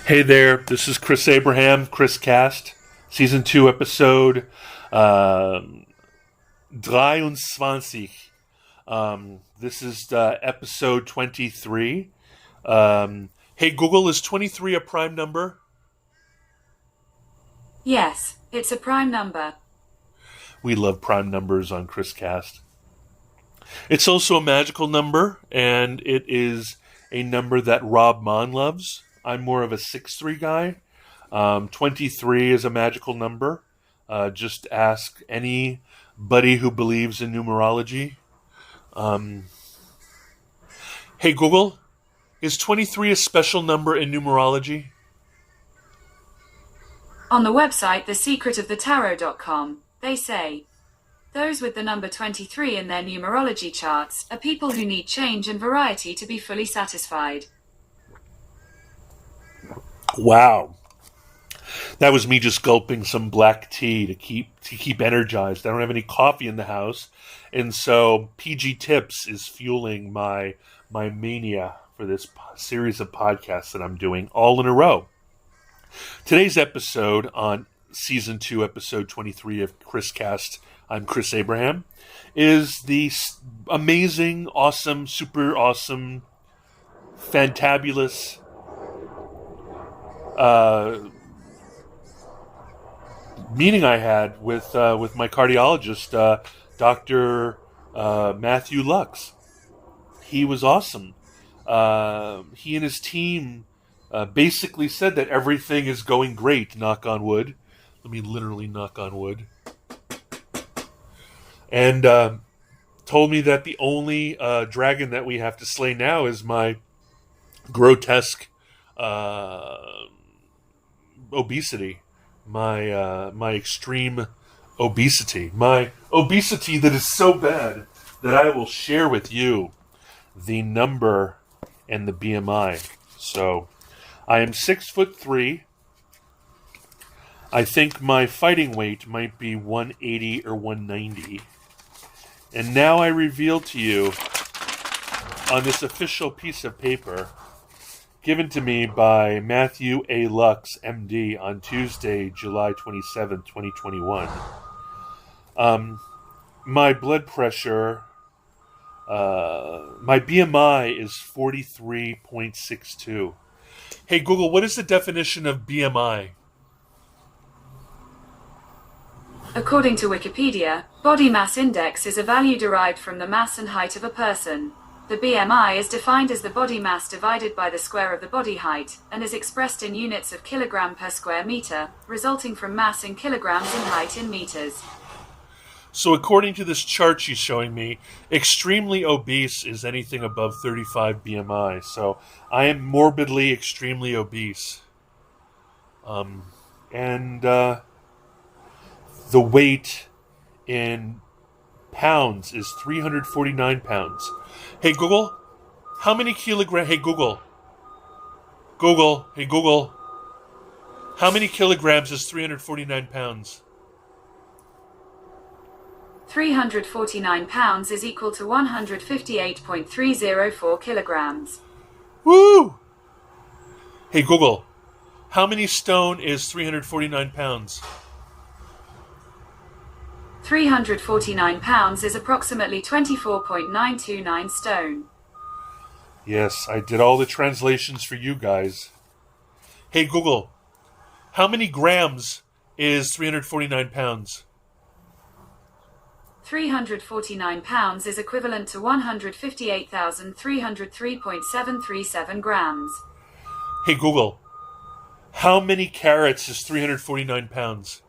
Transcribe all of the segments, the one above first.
Hey there, this is Chris Abraham, Chris Cast, Season 2, Episode 23. This is Episode 23. Hey Google, is 23 a prime number? Yes, it's a prime number. We love prime numbers on Chris Cast. It's also a magical number, and it is a number that Rob Mon loves. I'm more of a 6-3 guy. 23 is a magical number. Just ask anybody who believes in numerology. Hey Google, is 23 a special number in numerology? On the website thesecretofthetarot.com, they say, those with the number 23 in their numerology charts are people who need change and variety to be fully satisfied. Wow. That was me just gulping some black tea to keep energized. I don't have any coffee in the house, and so PG Tips is fueling my mania for this series of podcasts that I'm doing all in a row. Today's episode on Season 2, Episode 23 of Chris Cast, I'm Chris Abraham, is the amazing, awesome, super awesome, fantabulous meeting I had with my cardiologist, Dr. Matthew Lux. He was awesome. He and his team basically said that everything is going great, knock on wood. Let me literally knock on wood. And told me that the only dragon that we have to slay now is my grotesque obesity, my extreme obesity, my obesity that is so bad that I will share with you the number and the BMI. So I am 6'3". I think my fighting weight might be 180 or 190. And now I reveal to you on this official piece of paper given to me by Matthew A. Lux, MD, on Tuesday, July 27, 2021. My blood pressure, my BMI is 43.62. Hey, Google, what is the definition of BMI? According to Wikipedia, body mass index is a value derived from the mass and height of a person. The BMI is defined as the body mass divided by the square of the body height, and is expressed in units of kilogram per square meter, resulting from mass in kilograms and height in meters. So according to this chart she's showing me, extremely obese is anything above 35 BMI. So I am morbidly extremely obese. The weight in pounds is 349 pounds. Hey Google, how many kilograms? Hey Google, how many kilograms is 349 pounds? 349 pounds is equal to 158.304 kilograms. Woo! Hey Google, how many stone is 349 pounds? 349 pounds is approximately 24.929 stone. Yes, I did all the translations for you guys. Hey Google, how many grams is 349 pounds? 349 pounds is equivalent to 158,303.737 grams. Hey Google, how many carats is 349 pounds?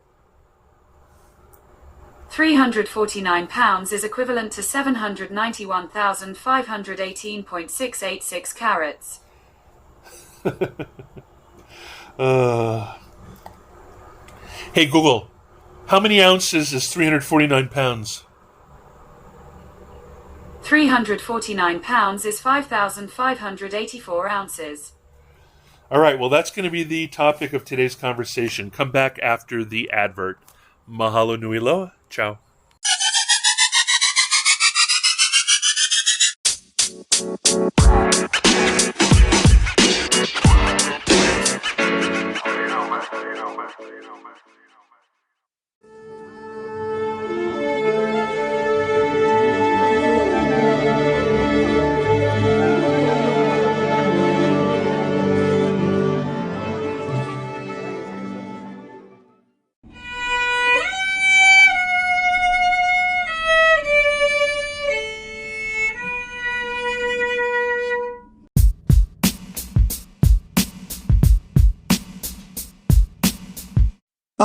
349 pounds is equivalent to 791,518.686 carats. Hey Google, how many ounces is 349 pounds? 349 pounds is 5,584 ounces. All right, well, that's going to be the topic of today's conversation. Come back after the advert. Mahalo nui loa. Ciao.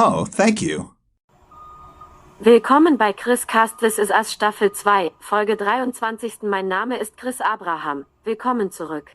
Oh, thank you. Willkommen bei Chris Cast This Is Us Staffel 2, Folge 23. Mein Name ist Chris Abraham. Willkommen zurück.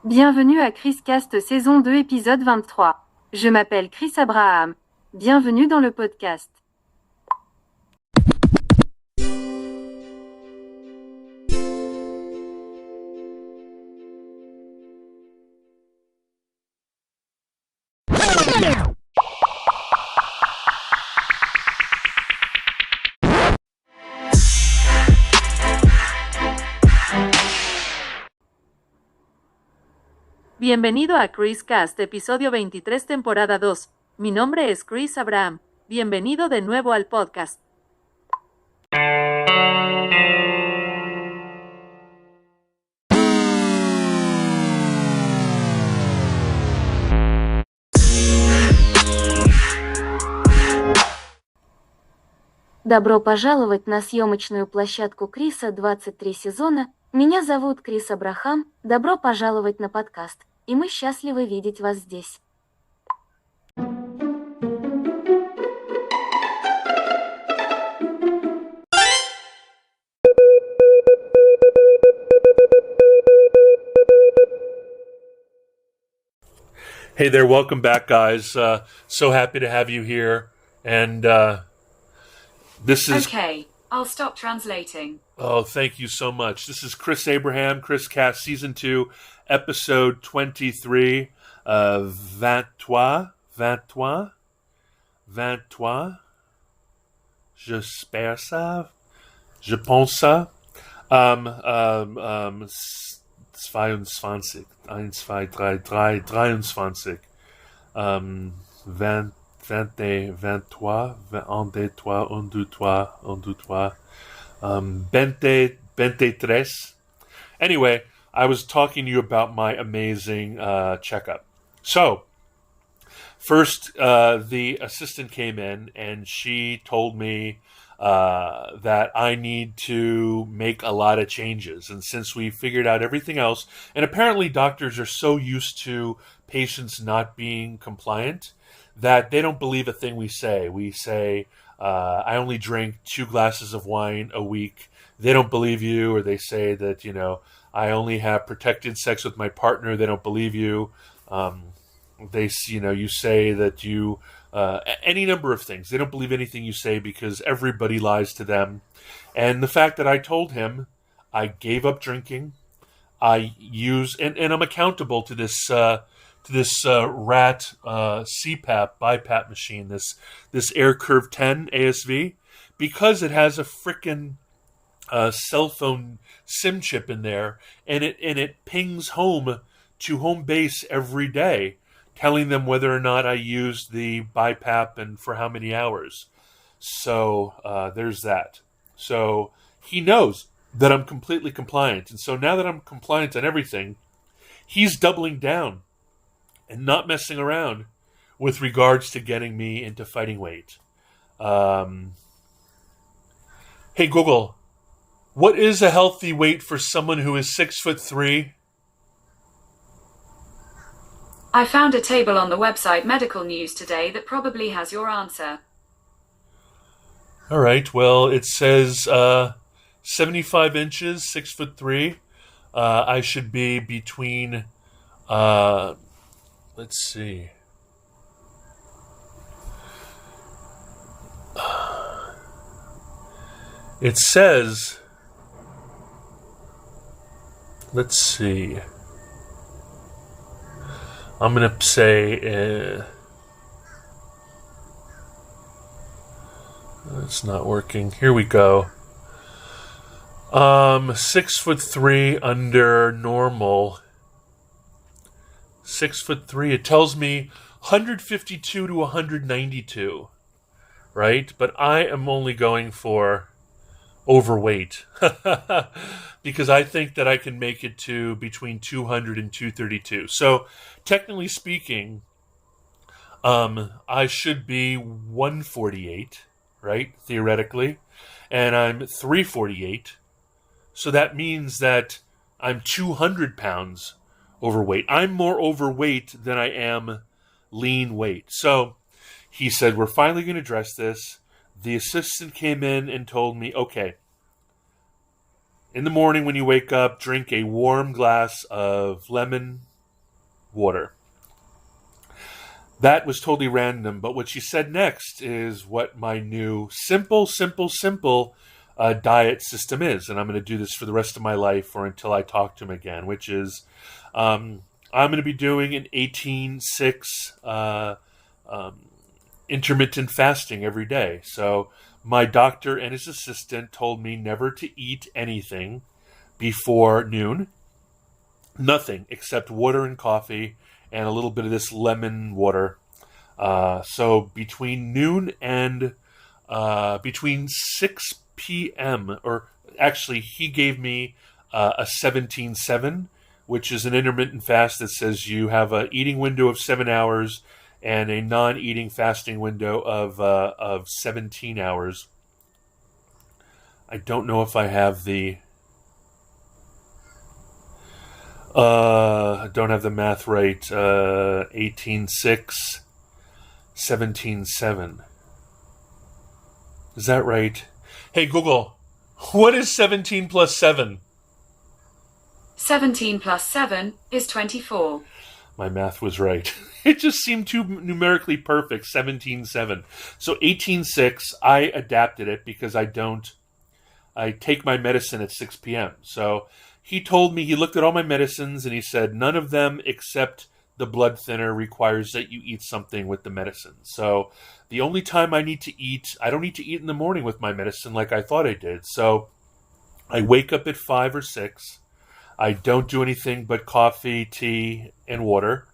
Bienvenue à Chris Cast saison 2 épisode 23. Je m'appelle Chris Abraham. Bienvenue dans le podcast. Bienvenido a Chris Cast, episodio 23, temporada 2. Mi nombre es Chris Abraham. Bienvenido de nuevo al podcast. Добро пожаловать на съемочную площадку Криса 23 сезона. Меня зовут Крис Абрахам. Добро пожаловать на подкаст. И мы счастливы видеть вас здесь. Hey there, welcome back, guys. So happy to have you here. And this is... Okay, I'll stop translating. Oh, thank you so much. This is Chris Abraham, Chris Cast, Season 2, Episode 23, 23. J'espère ça. Je pense ça. 22, 1, 2, 3, 23. 20, 21, 23, 1, 2, 3, 1, 2, 3, 1, 2, 3. 23. Anyway, I was talking to you about my amazing checkup. So, first, the assistant came in and she told me that I need to make a lot of changes. And since we figured out everything else, and apparently doctors are so used to patients not being compliant that they don't believe a thing we say. We say, I only drink 2 glasses of wine a week. They don't believe you, or they say that, I only have protected sex with my partner. They don't believe you. You say that you, any number of things. They don't believe anything you say because everybody lies to them. And the fact that I told him I gave up drinking, I use, and I'm accountable to this rat CPAP BiPAP machine, this AirCurve 10 ASV, because it has a frickin' cell phone SIM chip in there, and it pings home to home base every day, telling them whether or not I used the BiPAP and for how many hours. So there's that. So he knows that I'm completely compliant, and so now that I'm compliant on everything, he's doubling down and not messing around with regards to getting me into fighting weight. Hey Google, what is a healthy weight for someone who is 6'3"? I found a table on the website Medical News today that probably has your answer. All right, well, it says 75 inches, 6'3". I should be between Let's see. It says, let's see. I'm going to say, it's not working. Here we go. 6'3" under normal. 6'3". It tells me 152 to 192, right? But I am only going for overweight because I think that I can make it to between 200 and 232. So technically speaking, I should be 148, right? Theoretically, and I'm 348. So that means that I'm 200 pounds overweight. I'm more overweight than I am lean weight. So he said, we're finally going to address this. The assistant came in and told me, okay, in the morning when you wake up, drink a warm glass of lemon water. That was totally random, but what she said next is what my new simple diet system is, and I'm going to do this for the rest of my life or until I talk to him again, which is I'm going to be doing an 18-6 intermittent fasting every day. So my doctor and his assistant told me never to eat anything before noon, nothing except water and coffee and a little bit of this lemon water. So between noon and between 6 p.m., or actually he gave me a 17-7, which is an intermittent fast that says you have an eating window of 7 hours and a non-eating fasting window of 17 hours. I don't know if I have the I don't have the math right. 18-6, 17-7. Is that right? Hey Google, what is 17 plus 7? 17 plus 7 is 24. My math was right. It just seemed too numerically perfect, 17-7. So 18-6, I adapted it because I take my medicine at 6 p.m. So he told me, he looked at all my medicines and he said, none of them except the blood thinner requires that you eat something with the medicine. So the only time I need to eat, I don't need to eat in the morning with my medicine like I thought I did. So I wake up at 5 or 6. I don't do anything but coffee, tea, and water.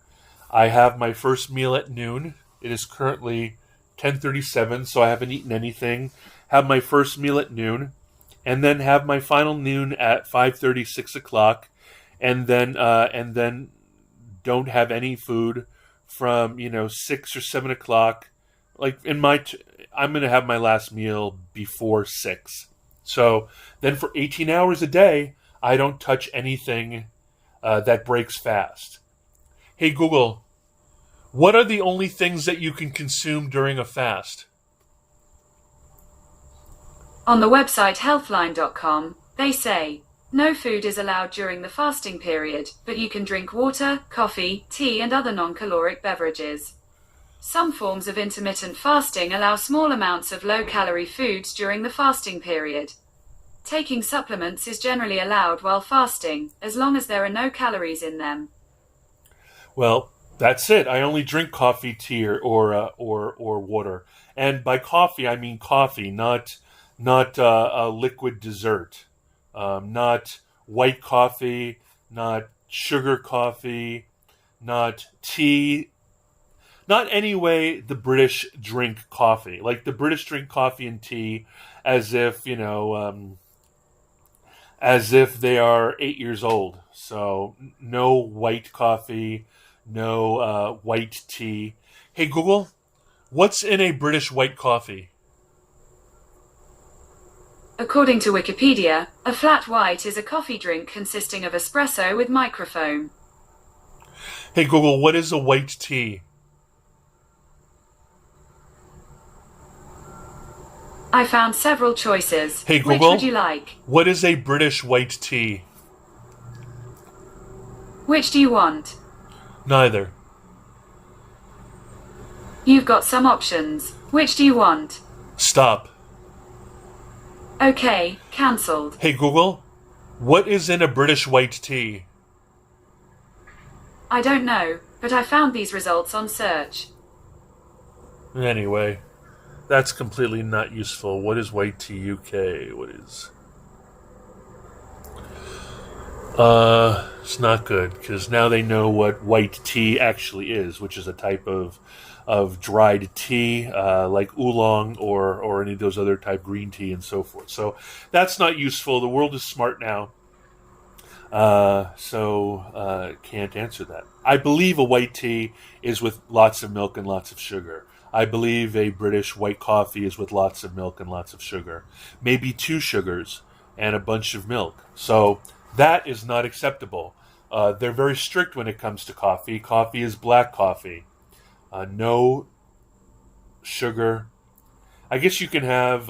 I have my first meal at noon. It is currently 10:37, so I haven't eaten anything. Have my first meal at noon, and then have my final noon at 5:30, 6 o'clock, and then don't have any food from 6 or 7 o'clock. Like I'm going to have my last meal before 6. So then for 18 hours a day, I don't touch anything that breaks fast. Hey Google, what are the only things that you can consume during a fast? On the website healthline.com, they say, no food is allowed during the fasting period, but you can drink water, coffee, tea, and other non-caloric beverages. Some forms of intermittent fasting allow small amounts of low-calorie foods during the fasting period. Taking supplements is generally allowed while fasting, as long as there are no calories in them. Well, that's it. I only drink coffee, tea, or water. And by coffee, I mean coffee, not a liquid dessert. Not white coffee, not sugar coffee, not tea. Not any way the British drink coffee. Like the British drink coffee and tea as if, as if they are 8 years old. So no white coffee, no white tea. Hey Google, what's in a British white coffee? According to Wikipedia, a flat white is a coffee drink consisting of espresso with microfoam. Hey Google, what is a white tea? I found several choices. Hey Google, which would you like? What is a British white tea? Which do you want? Neither. You've got some options. Which do you want? Stop. Okay, cancelled. Hey Google, what is in a British white tea? I don't know, but I found these results on search. Anyway, that's completely not useful. What is white tea UK? What is... It's not good, because now they know what white tea actually is, which is a type of dried tea, like oolong or any of those other type green tea and so forth. So that's not useful. The world is smart now. Can't answer that. I believe a white tea is with lots of milk and lots of sugar. I believe a British white coffee is with lots of milk and lots of sugar. Maybe 2 sugars and a bunch of milk. So that is not acceptable. They're very strict when it comes to coffee. Coffee is black coffee. No sugar. I guess you can have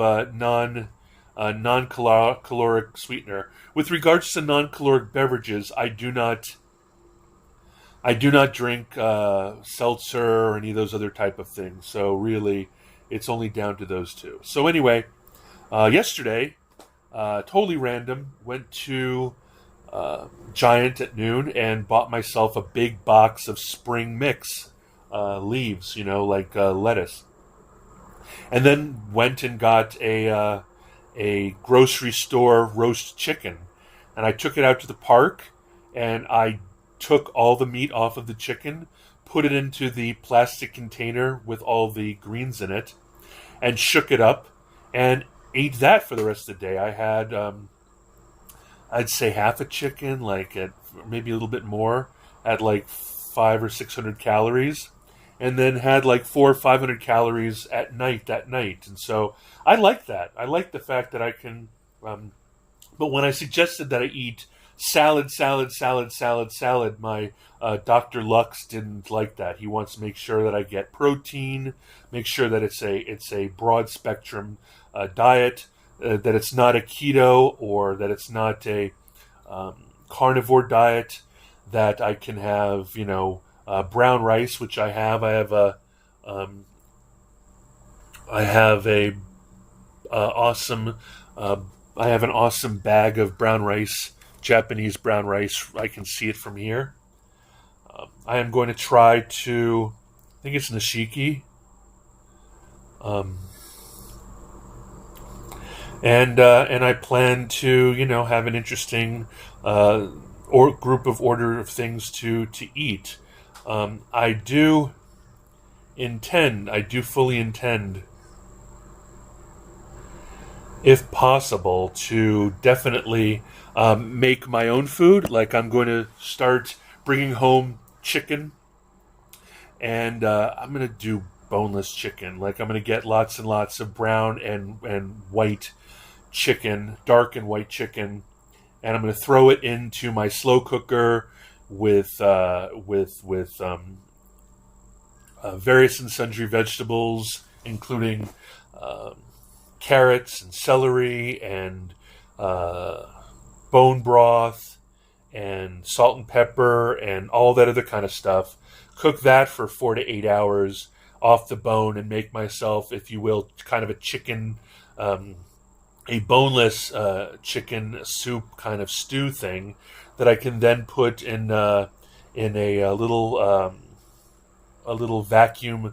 non-caloric sweetener. With regards to non-caloric beverages, I do not drink seltzer or any of those other type of things. So really, it's only down to those 2. So anyway, yesterday, totally random, went to Giant at noon and bought myself a big box of spring mix leaves, like lettuce. And then went and got a grocery store roast chicken. And I took it out to the park, and I took all the meat off of the chicken, put it into the plastic container with all the greens in it, and shook it up, and ate that for the rest of the day. I had, I'd say half a chicken, like at maybe a little bit more, at like 500 or 600 calories, and then had like 400 or 500 calories at night that night. And so I like that. I like the fact that I can, but when I suggested that I eat salad, my Dr. Lux didn't like that. He wants to make sure that I get protein, make sure that it's a broad spectrum diet, that it's not a keto or that it's not a carnivore diet, that I can have, brown rice, which I have. I have an awesome bag of brown rice, Japanese brown rice. I can see it from here. I am going to try to, I think it's nishiki. And I plan to, have an interesting group of order of things to eat. I do fully intend, if possible, to definitely make my own food. Like, I'm going to start bringing home chicken, and I'm going to do boneless chicken. Like, I'm going to get lots and lots of brown and white chicken, dark and white chicken, and I'm going to throw it into my slow cooker with various and sundry vegetables, including carrots and celery and bone broth and salt and pepper and all that other kind of stuff. Cook that for 4 to 8 hours off the bone and make myself, if you will, kind of a chicken, a boneless chicken soup kind of stew thing that I can then put in a little vacuum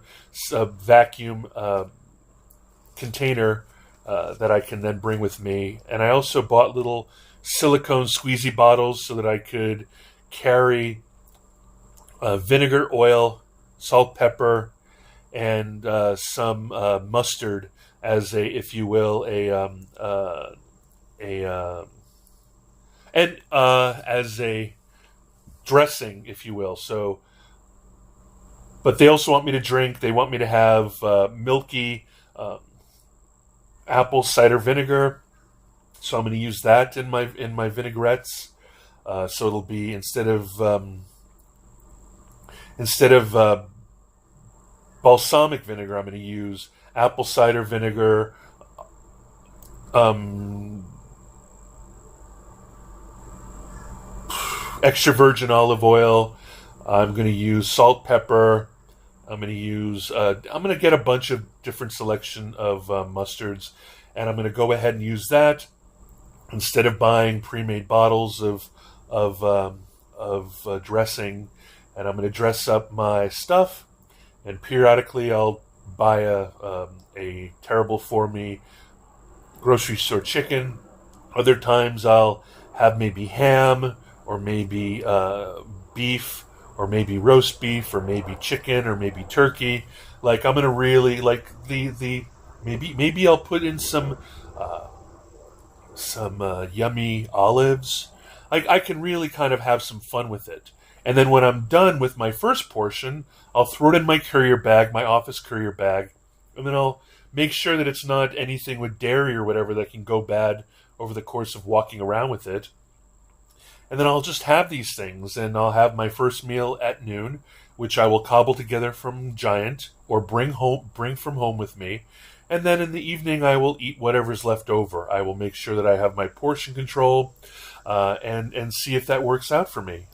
container that I can then bring with me. And I also bought little silicone squeezy bottles so that I could carry vinegar, oil, salt, pepper, and some mustard as a, if you will, as a dressing, if you will. So, but they also want me to drink. They want me to have milky apple cider vinegar. So I'm going to use that in my vinaigrettes. So it'll be instead of balsamic vinegar, I'm going to use apple cider vinegar, extra virgin olive oil, I'm going to use salt, pepper. I'm going to get a bunch of different selection of mustards, and I'm going to go ahead and use that instead of buying pre-made bottles of dressing. And I'm going to dress up my stuff, and periodically I'll buy a terrible for me grocery store chicken. Other times I'll have maybe ham, or maybe beef, or maybe roast beef, or maybe chicken, or maybe turkey. Like, I'm gonna really like the maybe I'll put in some yummy olives. I can really kind of have some fun with it. And then when I'm done with my first portion, I'll throw it in my courier bag, my office courier bag, and then I'll make sure that it's not anything with dairy or whatever that can go bad over the course of walking around with it. And then I'll just have these things, and I'll have my first meal at noon, which I will cobble together from Giant or bring from home with me. And then in the evening, I will eat whatever's left over. I will make sure that I have my portion control, and see if that works out for me.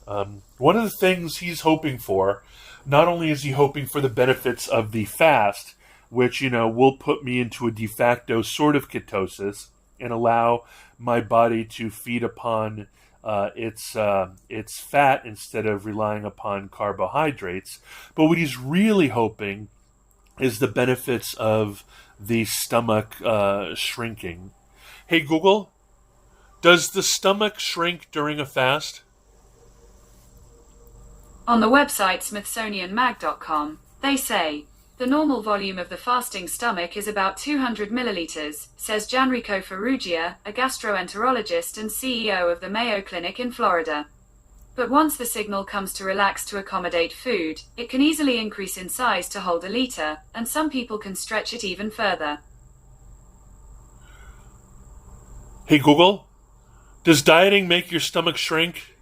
One of the things he's hoping for, not only is he hoping for the benefits of the fast, which, will put me into a de facto sort of ketosis and allow my body to feed upon its fat instead of relying upon carbohydrates. But what he's really hoping is the benefits of the stomach shrinking. Hey, Google, does the stomach shrink during a fast? On the website smithsonianmag.com, they say, the normal volume of the fasting stomach is about 200 milliliters, says Janrico Ferrugia, a gastroenterologist and CEO of the Mayo Clinic in Florida. But once the signal comes to relax to accommodate food, it can easily increase in size to hold a liter, and some people can stretch it even further. Hey, Google, does dieting make your stomach shrink?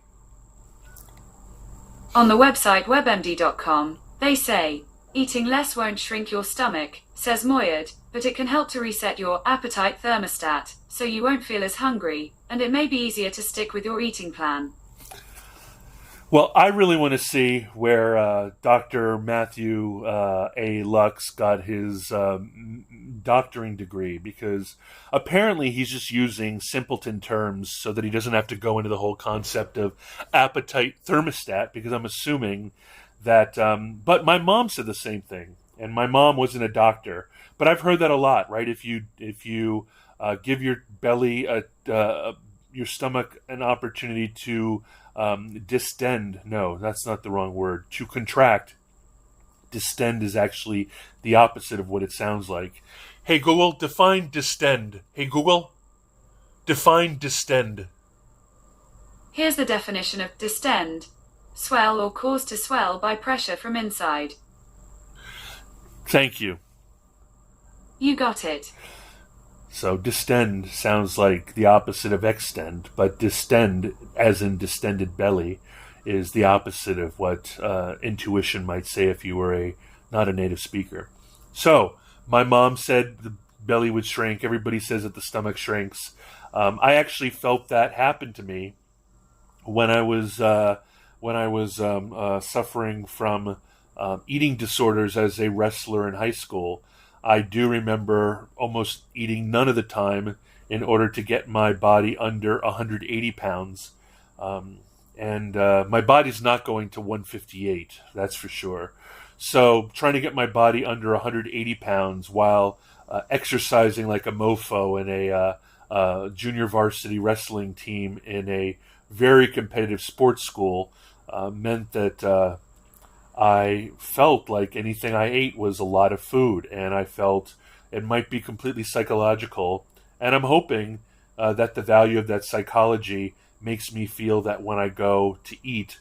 On the website webmd.com, they say, eating less won't shrink your stomach, says Morbid, but it can help to reset your appetite thermostat, so you won't feel as hungry, and it may be easier to stick with your eating plan. Well, I really want to see where Dr. Matthew A. Lux got his doctoring degree, because apparently he's just using simpleton terms so that he doesn't have to go into the whole concept of appetite thermostat, because I'm assuming that, but my mom said the same thing, and my mom wasn't a doctor, but I've heard that a lot, right? If you give your belly, your stomach an opportunity to distend, no, that's not the wrong word, to contract. Distend is actually the opposite of what it sounds like. Hey, Google, define distend. Hey, Google, define distend. Here's the definition of distend. Swell or cause to swell by pressure from inside. Thank you. You got it. So distend sounds like the opposite of extend, but distend, as in distended belly, is the opposite of what intuition might say if you were not a native speaker. So my mom said the belly would shrink. Everybody says that the stomach shrinks. I actually felt that happen to me when I was suffering from eating disorders as a wrestler in high school. I do remember almost eating none of the time in order to get my body under 180 pounds. And my body's not going to 158, that's for sure. So trying to get my body under 180 pounds while exercising like a mofo in a junior varsity wrestling team in a very competitive sports school meant that I felt like anything I ate was a lot of food, and I felt it might be completely psychological. And I'm hoping that the value of that psychology makes me feel that when I go to eat,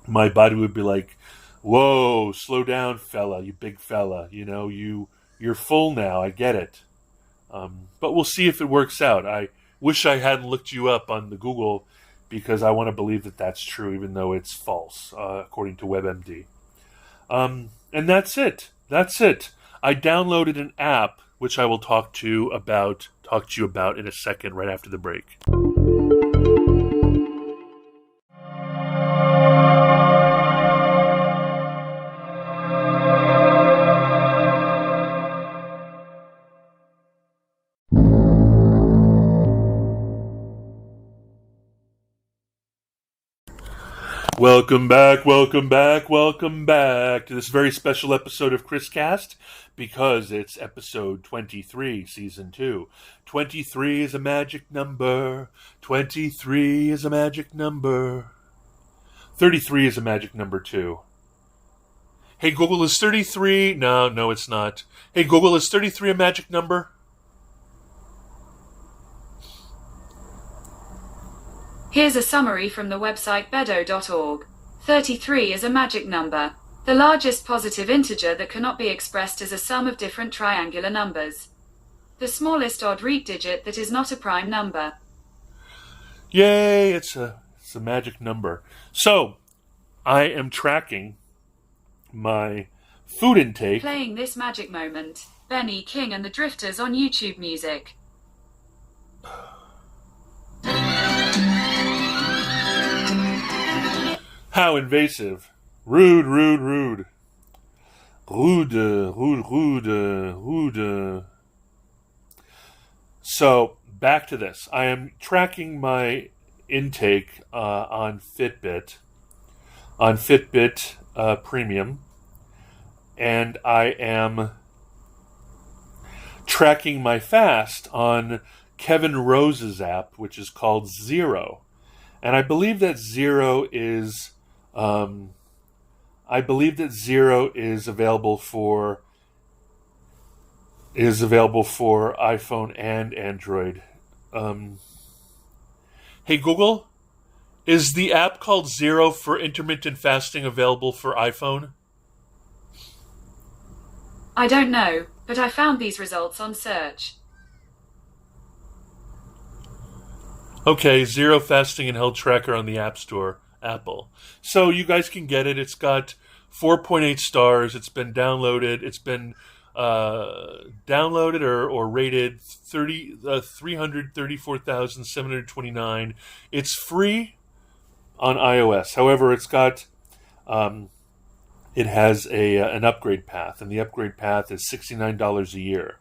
my body would be like, whoa, slow down, fella, you big fella. You're full now, I get it. But we'll see if it works out. I wish I hadn't looked you up on the Google, because I want to believe that that's true, even though it's false, according to WebMD. And that's it. I downloaded an app, which I will talk to you about in a second, right after the break. Welcome back, welcome back, welcome back to this very special episode of Chris Cast, because it's episode 23, season 2. 23 is a magic number. 23 is a magic number. 33 is a magic number too. Hey Google, is 33? No, it's not. Hey Google, is 33 a magic number? Here's a summary from the website bedo.org. 33 is a magic number, the largest positive integer that cannot be expressed as a sum of different triangular numbers. The smallest odd root digit that is not a prime number. Yay, it's a magic number. So, I am tracking my food intake. Playing this magic moment, Benny King and the Drifters on YouTube Music. How invasive. Rude, rude, rude. Rude, rude, rude, rude. So, back to this. I am tracking my intake on Fitbit. On Fitbit Premium. And I am tracking my fast on Kevin Rose's app, which is called Zero. And I believe that Zero is available for iPhone and Android. Hey Google, is the app called Zero for intermittent fasting available for iPhone? I don't know, but I found these results on search. Okay, Zero Fasting and Health Tracker on the App Store, Apple. So you guys can get it. It's got 4.8 stars. It's been downloaded. It's been downloaded or rated 334,729. It's free on iOS. However, it's got it has an upgrade path, and the upgrade path is $69 a year.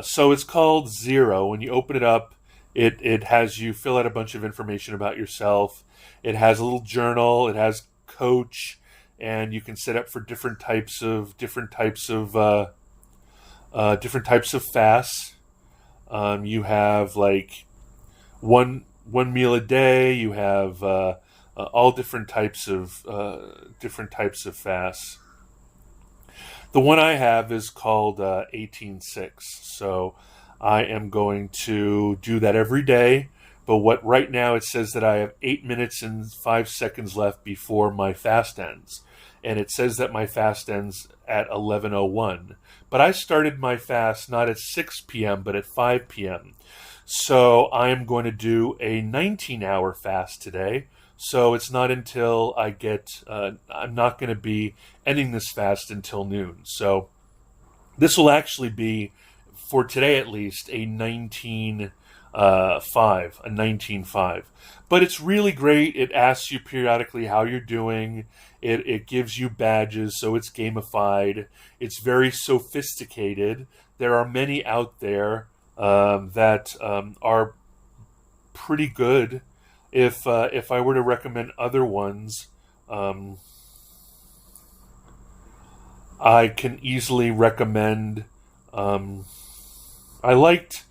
So it's called Zero. When you open it up, it has you fill out a bunch of information about yourself. It has a little journal. It has Coach, and you can set up for different types of fasts. You have like one meal a day. You have all different types of fasts. The one I have is called 18-6. So I am going to do that every day. But right now it says that I have 8 minutes and 5 seconds left before my fast ends. And it says that my fast ends at 11:01. But I started my fast not at 6 p.m. but at 5 p.m. So I am going to do a 19-hour fast today. So it's not until I get, I'm not going to be ending this fast until noon. So this will actually be, for today at least, a 19.5. But it's really great. It asks you periodically how you're doing. It gives you badges, so it's gamified. It's very sophisticated. There are many out there that are pretty good. If I were to recommend other ones, I can easily recommend. I liked.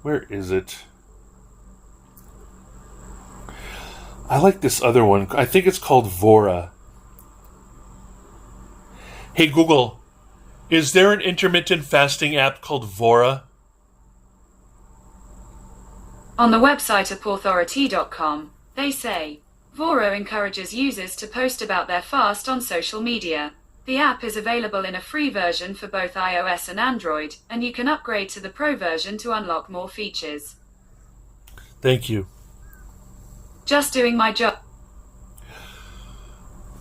Where is it? I like this other one. I think it's called Vora. Hey Google, is there an intermittent fasting app called Vora? On the website appauthority.com, they say, Voro encourages users to post about their fast on social media. The app is available in a free version for both iOS and Android, and you can upgrade to the Pro version to unlock more features. Thank you. Just doing my job.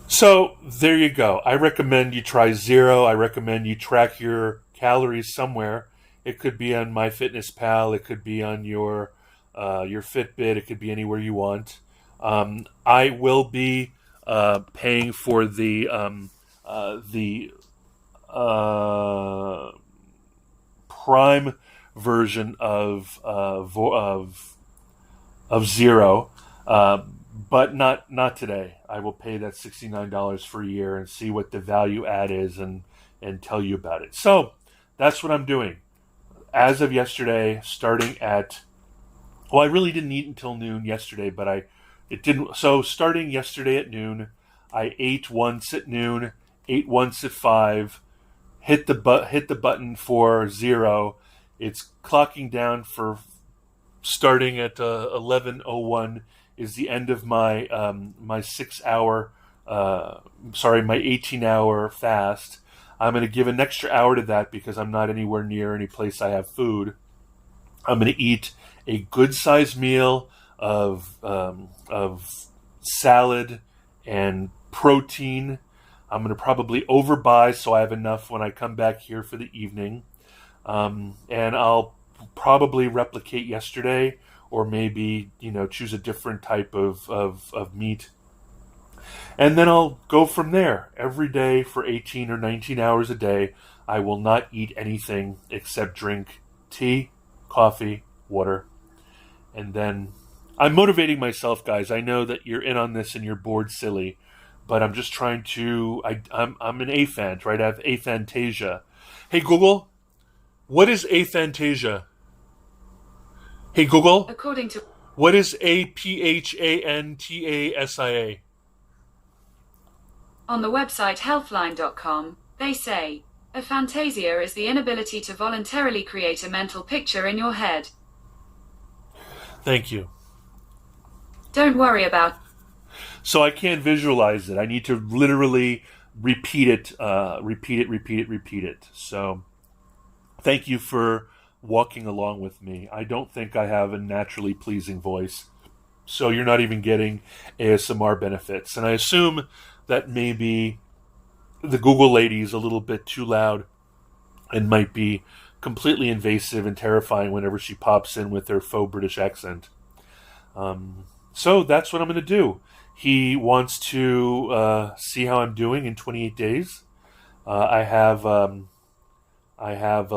So, there you go. I recommend you try Zero. I recommend you track your calories somewhere. It could be on MyFitnessPal. It could be on your Fitbit. It could be anywhere you want. I will be paying for the Prime version of of zero, but not today. I will pay that $69 for a year and see what the value add is and tell you about it. So that's what I'm doing. As of yesterday, starting at, well, I really didn't eat until noon yesterday, but it didn't. So starting yesterday at noon, I ate once at noon, ate once at 5, hit the button for 0. It's clocking down for starting at 11:01 is the end of my my 6-hour, my 18-hour fast. I'm going to give an extra hour to that because I'm not anywhere near any place I have food. I'm going to eat a good-sized meal of salad and protein. I'm going to probably overbuy so I have enough when I come back here for the evening. And I'll probably replicate yesterday, or maybe, choose a different type of meat. And then I'll go from there. Every day for 18 or 19 hours a day, I will not eat anything except drink tea, coffee, water. And then I'm motivating myself, guys. I know that you're in on this and you're bored silly, but I'm just trying to, I'm an aphant, right? I have aphantasia. Hey, Google, what is aphantasia? Hey, Google, According to what is aphantasia? on the website healthline.com, they say, aphantasia is the inability to voluntarily create a mental picture in your head. Thank you. Don't worry about. So I can't visualize it. I need to literally repeat it. So thank you for walking along with me. I don't think I have a naturally pleasing voice, so you're not even getting ASMR benefits. And I assume that maybe the Google lady is a little bit too loud and might be completely invasive and terrifying whenever she pops in with her faux British accent. So that's what I'm going to do. He wants to see how I'm doing in 28 days. I have a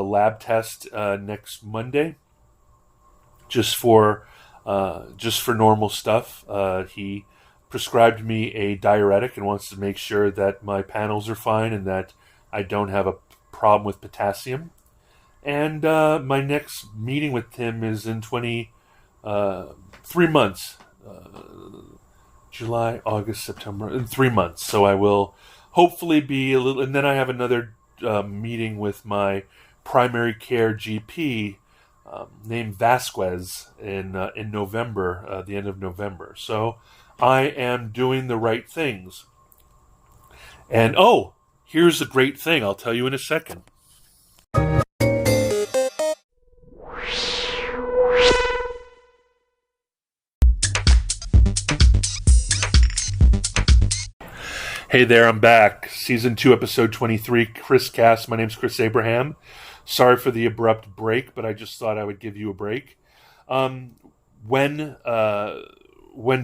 lab test next Monday, just for normal stuff. He prescribed me a diuretic and wants to make sure that my panels are fine and that I don't have a problem with potassium. And my next meeting with him is in 3 months. July, August, September, in 3 months. So I will hopefully be a little, and then I have another meeting with my primary care GP named Vasquez in November, the end of November. So I am doing the right things. And here's a great thing. I'll tell you in a second. Hey there, I'm back. Season 2, Episode 23, Chris Cast. My name's Chris Abraham. Sorry for the abrupt break, but I just thought I would give you a break. When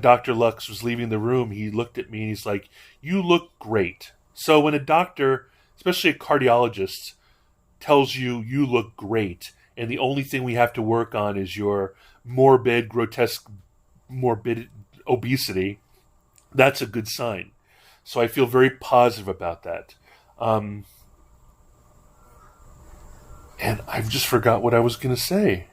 Dr. Lux was leaving the room, he looked at me and he's like, "You look great." So when a doctor, especially a cardiologist, tells you you look great, and the only thing we have to work on is your grotesque morbid obesity, that's a good sign. So I feel very positive about that. And I've just forgot what I was going to say.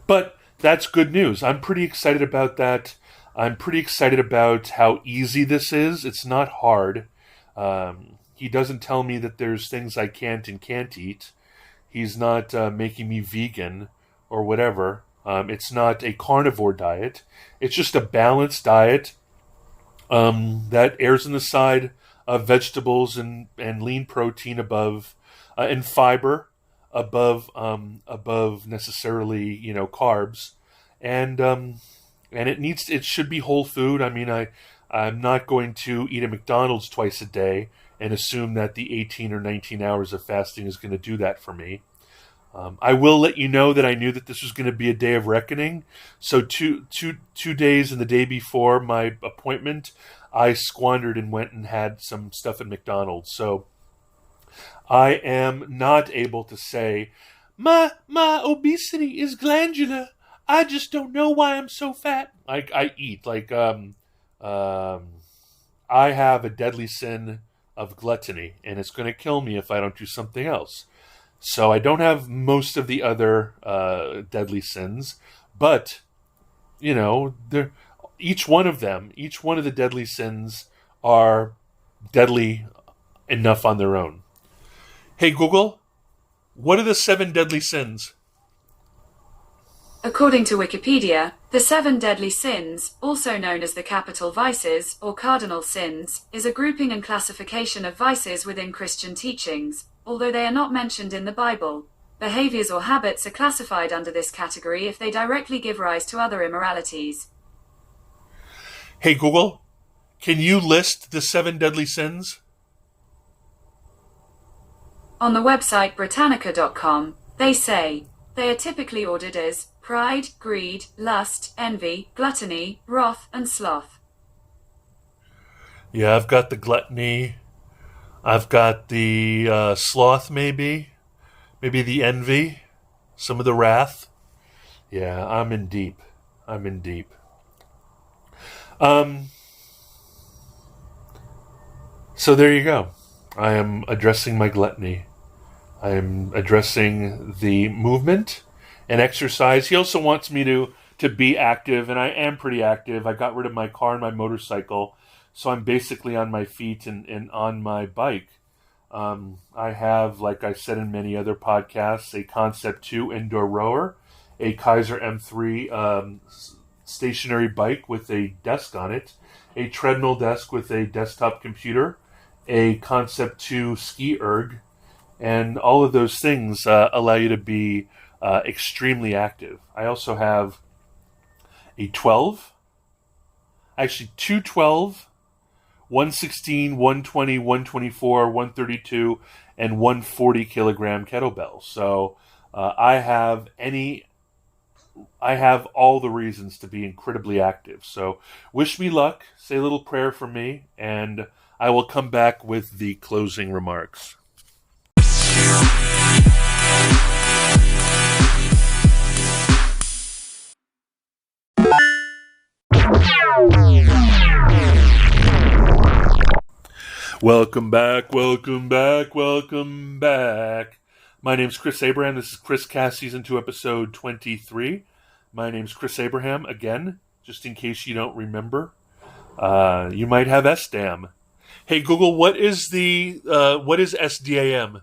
But that's good news. I'm pretty excited about that. I'm pretty excited about how easy this is. It's not hard. He doesn't tell me that there's things I can't and can't eat. He's not making me vegan or whatever. It's not a carnivore diet. It's just a balanced diet that errs on the side of vegetables and lean protein above, and fiber above necessarily carbs, and it should be whole food. I mean, I'm not going to eat at McDonald's twice a day and assume that the 18 or 19 hours of fasting is going to do that for me. I will let you know that I knew that this was going to be a day of reckoning. So two days and the day before my appointment, I squandered and went and had some stuff at McDonald's. So I am not able to say, my obesity is glandular. I just don't know why I'm so fat. I eat I have a deadly sin of gluttony, and it's going to kill me if I don't do something else. So I don't have most of the other deadly sins, but each one of the deadly sins are deadly enough on their own. Hey Google, what are the 7 deadly sins? According to Wikipedia, the 7 deadly sins, also known as the capital vices or cardinal sins, is a grouping and classification of vices within Christian teachings. Although they are not mentioned in the Bible, behaviors or habits are classified under this category if they directly give rise to other immoralities. Hey Google, can you list the 7 deadly sins? On the website Britannica.com, they say, they are typically ordered as pride, greed, lust, envy, gluttony, wrath, and sloth. Yeah, I've got the gluttony. I've got the sloth, maybe the envy, some of the wrath. Yeah, I'm in deep. So there you go. I am addressing my gluttony. I am addressing the movement and exercise. He also wants me to be active, and I am pretty active. I got rid of my car and my motorcycle, so I'm basically on my feet and on my bike. I have, like I said in many other podcasts, a Concept 2 indoor rower, a Kaiser M3 stationary bike with a desk on it, a treadmill desk with a desktop computer, a Concept 2 ski erg, and all of those things allow you to be extremely active. I also have a 12, actually two 12, 116, 120, 124, 132, and 140 kilogram kettlebells. So I have all the reasons to be incredibly active. So wish me luck, say a little prayer for me, and I will come back with the closing remarks. Welcome back. My name's Chris Abraham. This is Chris Cast Season 2, Episode 23. My name's Chris Abraham, again, just in case you don't remember. You might have SDAM. Hey, Google, what is SDAM?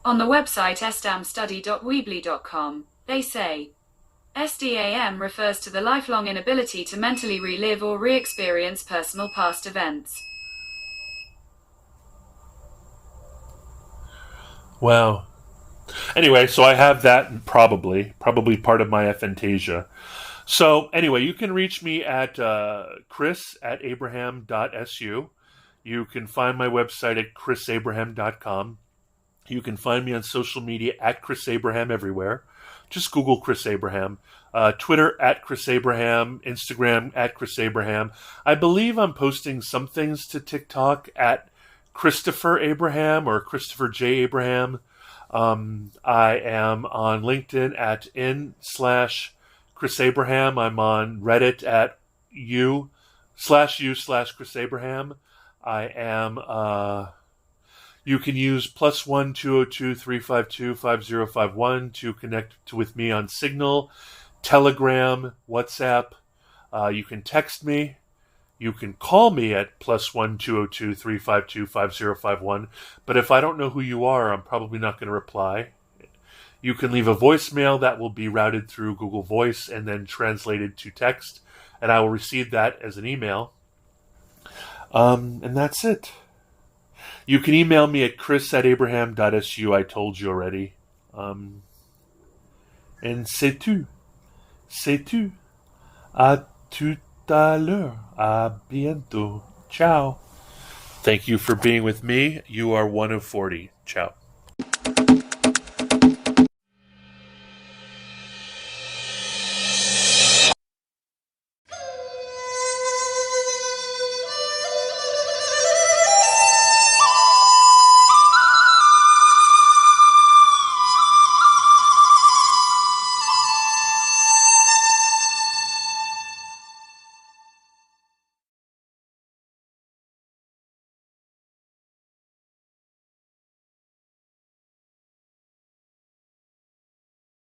On the website sdamstudy.weebly.com, they say, SDAM refers to the lifelong inability to mentally relive or re-experience personal past events. Wow. Anyway, so I have that probably part of my aphantasia. So anyway, you can reach me at chris@abraham.su. You can find my website at chrisabraham.com. You can find me on social media at Chris Abraham everywhere. Just Google Chris Abraham. Twitter at Chris Abraham. Instagram at Chris Abraham. I believe I'm posting some things to TikTok at Christopher Abraham or Christopher J. Abraham. I am on LinkedIn at /Chris Abraham. I'm on Reddit at u/Chris Abraham. I am... You can use +1 202 352 5051 to connect with me on Signal, Telegram, WhatsApp. You can text me. You can call me at +1 202 352 5051. But if I don't know who you are, I'm probably not going to reply. You can leave a voicemail that will be routed through Google Voice and then translated to text, and I will receive that as an email. And that's it. You can email me at chris@abraham.su. I told you already. And c'est tout. C'est tout. À tout à l'heure. À bientôt. Ciao. Thank you for being with me. You are one of 40. Ciao.